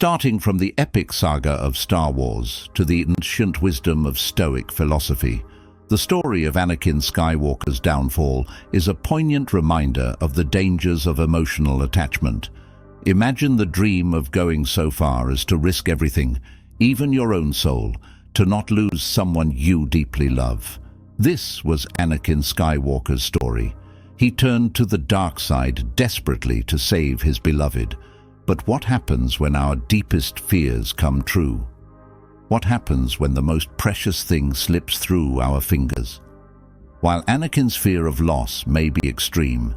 Starting from the epic saga of Star Wars to the ancient wisdom of Stoic philosophy, the story of Anakin Skywalker's downfall is a poignant reminder of the dangers of emotional attachment. Imagine the dream of going so far as to risk everything, even your own soul, to not lose someone you deeply love. This was Anakin Skywalker's story. He turned to the dark side desperately to save his beloved. But what happens when our deepest fears come true? What happens when the most precious thing slips through our fingers? While Anakin's fear of loss may be extreme,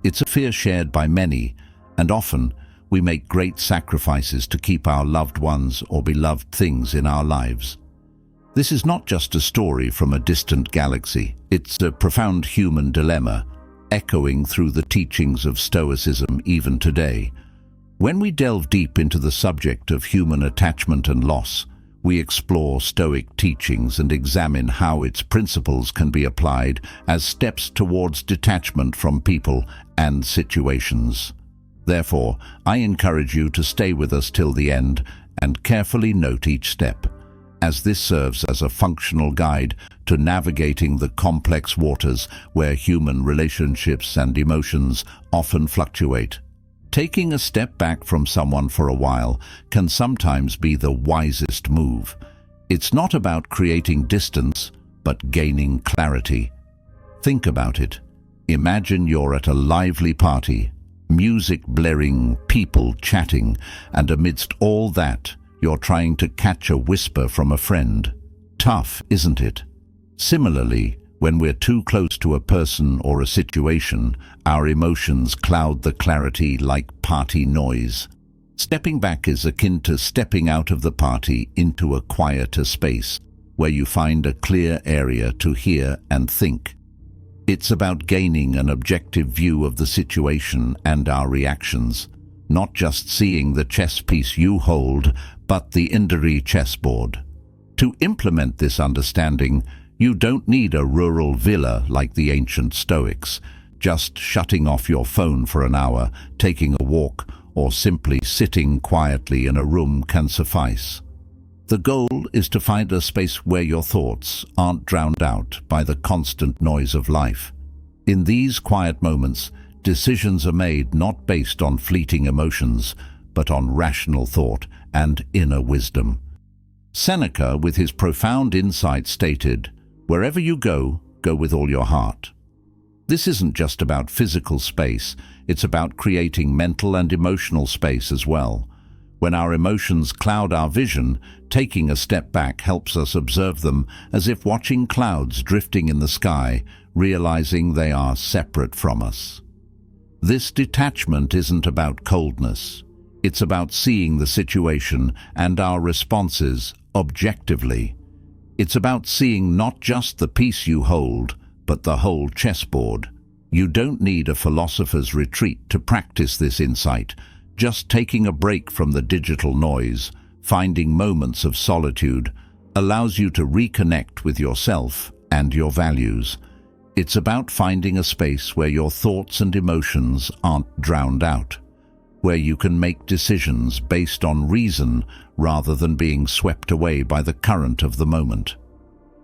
it's a fear shared by many, and often we make great sacrifices to keep our loved ones or beloved things in our lives. This is not just a story from a distant galaxy. It's a profound human dilemma, echoing through the teachings of Stoicism even today. When we delve deep into the subject of human attachment and loss, we explore Stoic teachings and examine how its principles can be applied as steps towards detachment from people and situations. Therefore, I encourage you to stay with us till the end and carefully note each step, as this serves as a functional guide to navigating the complex waters where human relationships and emotions often fluctuate. Taking a step back from someone for a while can sometimes be the wisest move. It's not about creating distance, but gaining clarity. Think about it. Imagine you're at a lively party, music blaring, people chatting, and amidst all that, you're trying to catch a whisper from a friend. Tough, isn't it? Similarly, when we're too close to a person or a situation, our emotions cloud the clarity like party noise. Stepping back is akin to stepping out of the party into a quieter space, where you find a clear area to hear and think. It's about gaining an objective view of the situation and our reactions, not just seeing the chess piece you hold, but the entire chessboard. To implement this understanding, you don't need a rural villa like the ancient Stoics. Just shutting off your phone for an hour, taking a walk, or simply sitting quietly in a room can suffice. The goal is to find a space where your thoughts aren't drowned out by the constant noise of life. In these quiet moments, decisions are made not based on fleeting emotions, but on rational thought and inner wisdom. Seneca, with his profound insight, stated, "Wherever you go, go with all your heart." This isn't just about physical space, it's about creating mental and emotional space as well. When our emotions cloud our vision, taking a step back helps us observe them as if watching clouds drifting in the sky, realizing they are separate from us. This detachment isn't about coldness. It's about seeing the situation and our responses objectively. It's about seeing not just the piece you hold, but the whole chessboard. You don't need a philosopher's retreat to practice this insight. Just taking a break from the digital noise, finding moments of solitude, allows you to reconnect with yourself and your values. It's about finding a space where your thoughts and emotions aren't drowned out, where you can make decisions based on reason rather than being swept away by the current of the moment.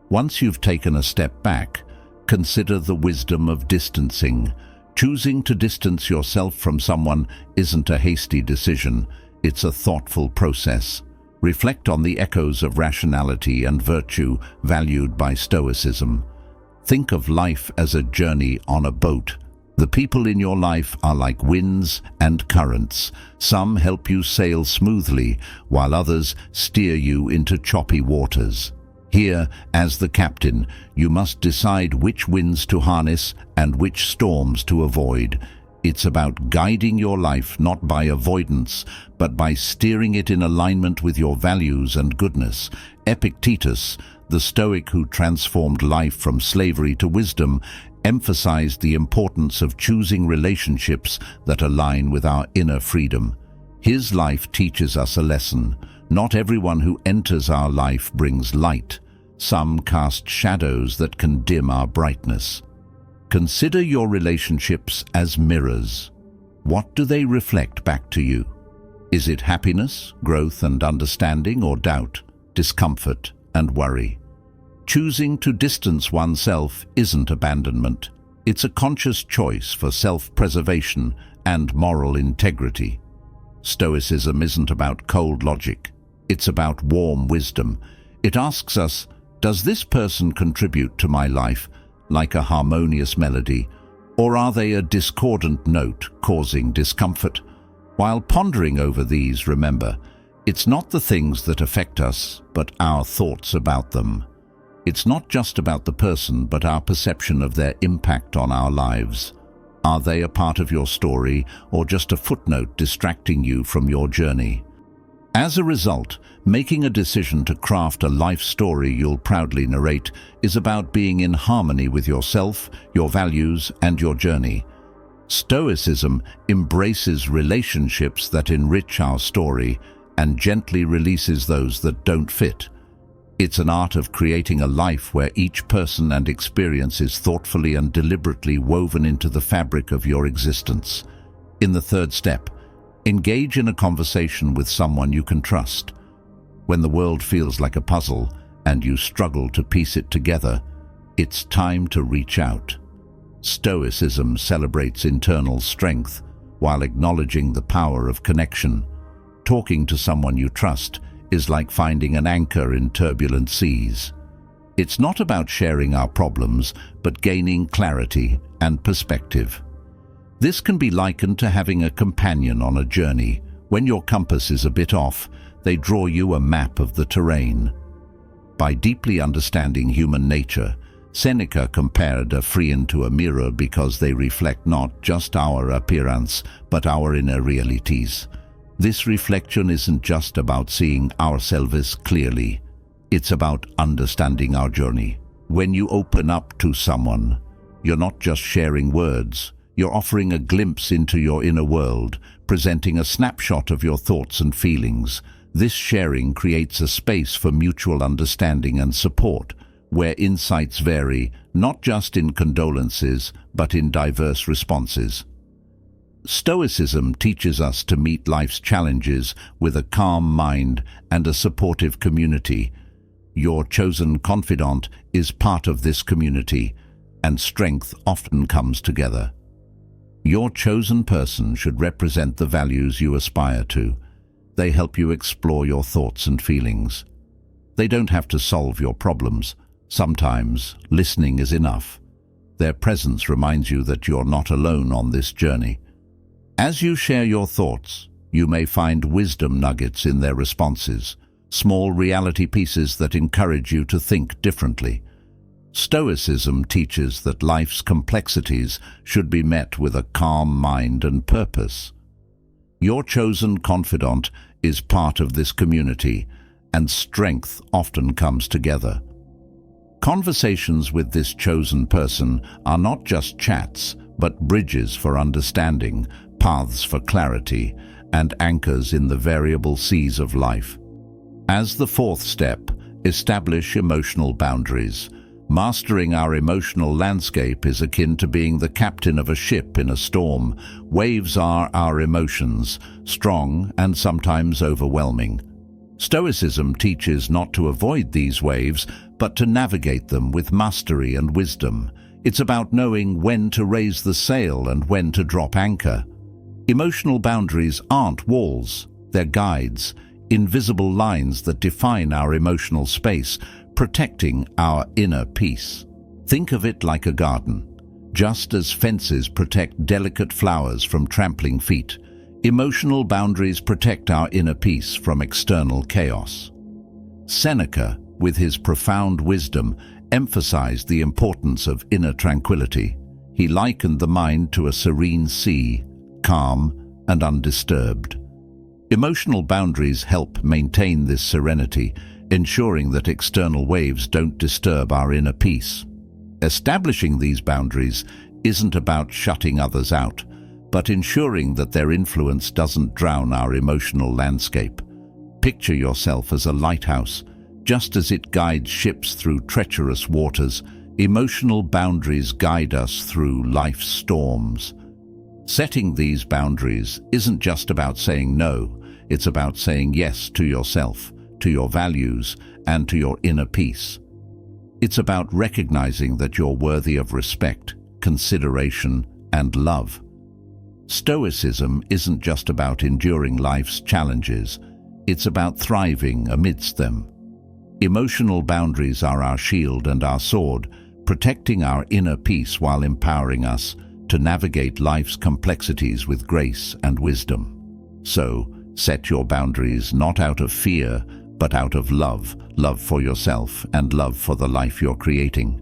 Once you've taken a step back, consider the wisdom of distancing. Choosing to distance yourself from someone isn't a hasty decision, it's a thoughtful process. Reflect on the echoes of rationality and virtue valued by Stoicism. Think of life as a journey on a boat. The people in your life are like winds and currents. Some help you sail smoothly, while others steer you into choppy waters. Here, as the captain, you must decide which winds to harness and which storms to avoid. It's about guiding your life not by avoidance, but by steering it in alignment with your values and goodness. Epictetus, the Stoic who transformed life from slavery to wisdom, emphasized the importance of choosing relationships that align with our inner freedom. His life teaches us a lesson. Not everyone who enters our life brings light. Some cast shadows that can dim our brightness. Consider your relationships as mirrors. What do they reflect back to you? Is it happiness, growth and understanding, or doubt, discomfort and worry? Choosing to distance oneself isn't abandonment. It's a conscious choice for self-preservation and moral integrity. Stoicism isn't about cold logic. It's about warm wisdom. It asks us, does this person contribute to my life like a harmonious melody, or are they a discordant note causing discomfort? While pondering over these, remember, it's not the things that affect us, but our thoughts about them. It's not just about the person, but our perception of their impact on our lives. Are they a part of your story, or just a footnote distracting you from your journey? As a result, making a decision to craft a life story you'll proudly narrate is about being in harmony with yourself, your values, and your journey. Stoicism embraces relationships that enrich our story and gently releases those that don't fit. It's an art of creating a life where each person and experience is thoughtfully and deliberately woven into the fabric of your existence. In the third step, engage in a conversation with someone you can trust. When the world feels like a puzzle and you struggle to piece it together, it's time to reach out. Stoicism celebrates internal strength while acknowledging the power of connection. Talking to someone you trust is like finding an anchor in turbulent seas. It's not about sharing our problems, but gaining clarity and perspective. This can be likened to having a companion on a journey. When your compass is a bit off, they draw you a map of the terrain. By deeply understanding human nature, Seneca compared a friend to a mirror because they reflect not just our appearance, but our inner realities. This reflection isn't just about seeing ourselves clearly. It's about understanding our journey. When you open up to someone, you're not just sharing words. You're offering a glimpse into your inner world, presenting a snapshot of your thoughts and feelings. This sharing creates a space for mutual understanding and support, where insights vary, not just in condolences, but in diverse responses. Stoicism teaches us to meet life's challenges with a calm mind and a supportive community. Your chosen confidant is part of this community, and strength often comes together. Your chosen person should represent the values you aspire to. They help you explore your thoughts and feelings. They don't have to solve your problems. Sometimes listening is enough. Their presence reminds you that you're not alone on this journey. As you share your thoughts, you may find wisdom nuggets in their responses, small reality pieces that encourage you to think differently. Stoicism teaches that life's complexities should be met with a calm mind and purpose. Your chosen confidant is part of this community, and strength often comes together. Conversations with this chosen person are not just chats, but bridges for understanding, paths for clarity, and anchors in the variable seas of life. As the fourth step, establish emotional boundaries. Mastering our emotional landscape is akin to being the captain of a ship in a storm. Waves are our emotions, strong and sometimes overwhelming. Stoicism teaches not to avoid these waves, but to navigate them with mastery and wisdom. It's about knowing when to raise the sail and when to drop anchor. Emotional boundaries aren't walls, they're guides, invisible lines that define our emotional space, protecting our inner peace. Think of it like a garden. Just as fences protect delicate flowers from trampling feet, emotional boundaries protect our inner peace from external chaos. Seneca, with his profound wisdom, emphasized the importance of inner tranquility. He likened the mind to a serene sea, calm and undisturbed. Emotional boundaries help maintain this serenity, ensuring that external waves don't disturb our inner peace. Establishing these boundaries isn't about shutting others out, but ensuring that their influence doesn't drown our emotional landscape. Picture yourself as a lighthouse. Just as it guides ships through treacherous waters, emotional boundaries guide us through life's storms. Setting these boundaries isn't just about saying no, It's about saying yes to yourself, to your values, and to your inner peace. It's about recognizing that you're worthy of respect, consideration, and love. Stoicism isn't just about enduring life's challenges, it's about thriving amidst them. Emotional boundaries are our shield and our sword, protecting our inner peace while empowering us to navigate life's complexities with grace and wisdom. So, set your boundaries not out of fear, but out of love, love for yourself and love for the life you're creating.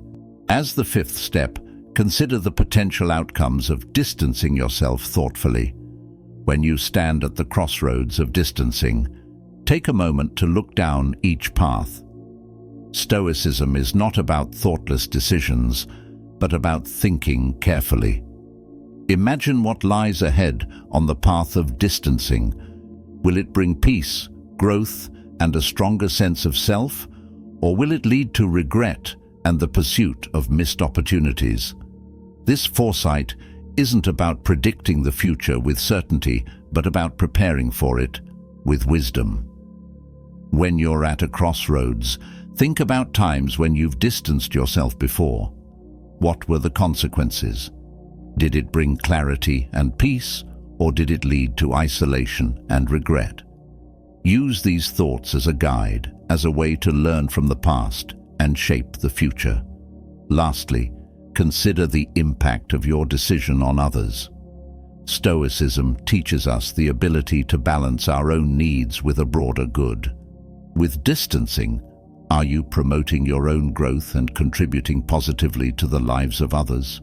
As the fifth step, consider the potential outcomes of distancing yourself thoughtfully. When you stand at the crossroads of distancing, take a moment to look down each path. Stoicism is not about thoughtless decisions, but about thinking carefully. Imagine what lies ahead on the path of distancing. Will it bring peace, growth, and a stronger sense of self? Or will it lead to regret and the pursuit of missed opportunities? This foresight isn't about predicting the future with certainty, but about preparing for it with wisdom. When you're at a crossroads, think about times when you've distanced yourself before. What were the consequences? Did it bring clarity and peace, or did it lead to isolation and regret? Use these thoughts as a guide, as a way to learn from the past and shape the future. Lastly, consider the impact of your decision on others. Stoicism teaches us the ability to balance our own needs with a broader good. With distancing, are you promoting your own growth and contributing positively to the lives of others?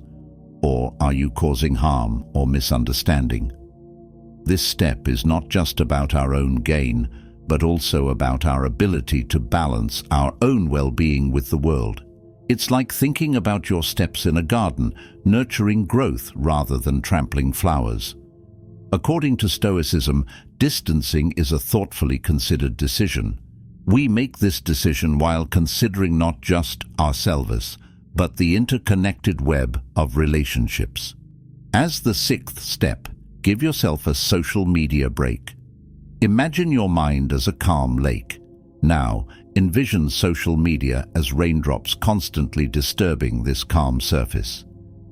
Or are you causing harm or misunderstanding? This step is not just about our own gain, but also about our ability to balance our own well-being with the world. It's like thinking about your steps in a garden, nurturing growth rather than trampling flowers. According to Stoicism, distancing is a thoughtfully considered decision. We make this decision while considering not just ourselves, but the interconnected web of relationships. As the sixth step, give yourself a social media break. Imagine your mind as a calm lake. Now, envision social media as raindrops constantly disturbing this calm surface.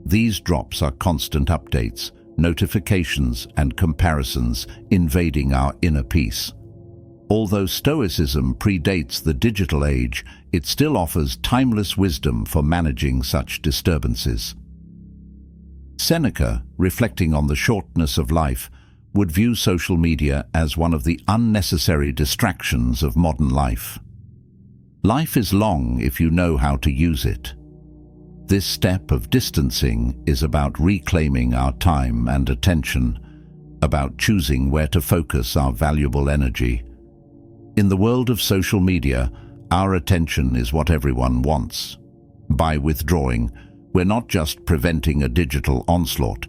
These drops are constant updates, notifications, and comparisons invading our inner peace. Although Stoicism predates the digital age, it still offers timeless wisdom for managing such disturbances. Seneca, reflecting on the shortness of life, would view social media as one of the unnecessary distractions of modern life. Life is long if you know how to use it. This step of distancing is about reclaiming our time and attention, about choosing where to focus our valuable energy. In the world of social media, our attention is what everyone wants. By withdrawing, we're not just preventing a digital onslaught,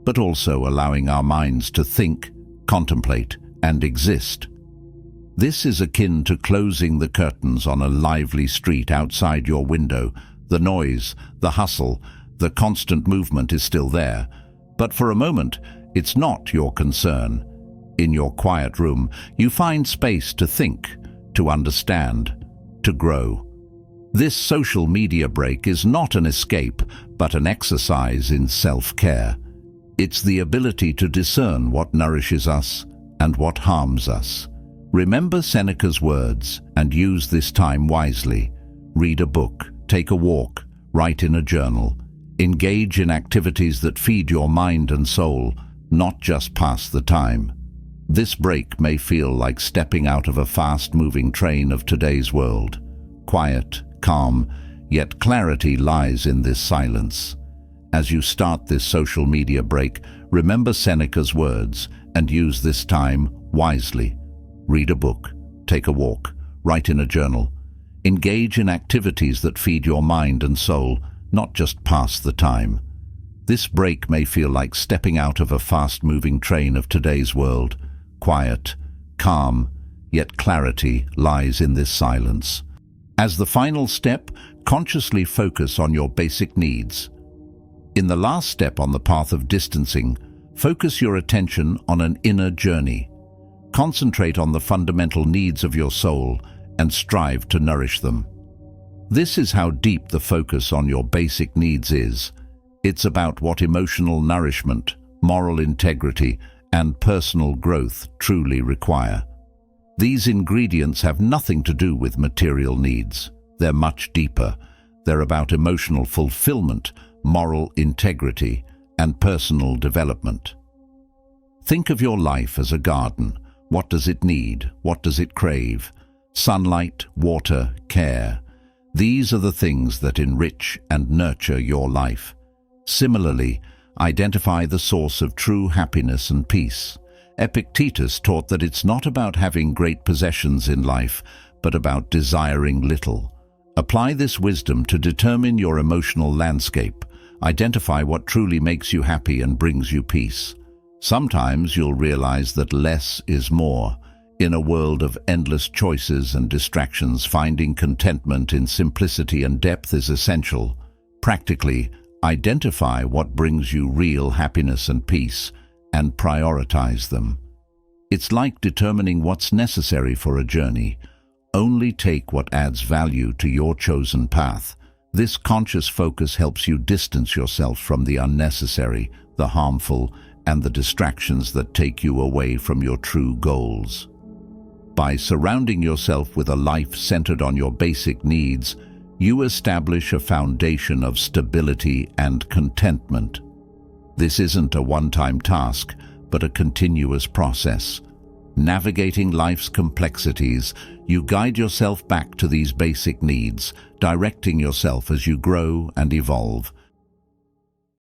but also allowing our minds to think, contemplate, and exist. This is akin to closing the curtains on a lively street outside your window. The noise, the hustle, the constant movement is still there, but for a moment, it's not your concern. In your quiet room, you find space to think, to understand, to grow. This social media break is not an escape, but an exercise in self-care. It's the ability to discern what nourishes us and what harms us. Remember Seneca's words and use this time wisely. Read a book, take a walk, write in a journal. Engage in activities that feed your mind and soul, not just pass the time. This break may feel like stepping out of a fast-moving train of today's world. Quiet, calm, yet clarity lies in this silence. As you start this social media break, remember Seneca's words and use this time wisely. Read a book, take a walk, write in a journal. Engage in activities that feed your mind and soul, not just pass the time. This break may feel like stepping out of a fast-moving train of today's world. Quiet, calm, yet clarity lies in this silence. As the final step, consciously focus on your basic needs. In the last step on the path of distancing, focus your attention on an inner journey. Concentrate on the fundamental needs of your soul and strive to nourish them. This is how deep the focus on your basic needs is. It's about what emotional nourishment, moral integrity, and personal growth truly require. These ingredients have nothing to do with material needs. They're much deeper. They're about emotional fulfillment, moral integrity, and personal development. Think of your life as a garden. What does it need? What does it crave? Sunlight, water, care. These are the things that enrich and nurture your life. Similarly, identify the source of true happiness and peace. Epictetus taught that it's not about having great possessions in life, but about desiring little. Apply this wisdom to determine your emotional landscape. Identify what truly makes you happy and brings you peace. Sometimes you'll realize that less is more. In a world of endless choices and distractions, finding contentment in simplicity and depth is essential. Practically, identify what brings you real happiness and peace, and prioritize them. It's like determining what's necessary for a journey. Only take what adds value to your chosen path. This conscious focus helps you distance yourself from the unnecessary, the harmful, and the distractions that take you away from your true goals. By surrounding yourself with a life centered on your basic needs, you establish a foundation of stability and contentment. This isn't a one-time task, but a continuous process. Navigating life's complexities, you guide yourself back to these basic needs, directing yourself as you grow and evolve.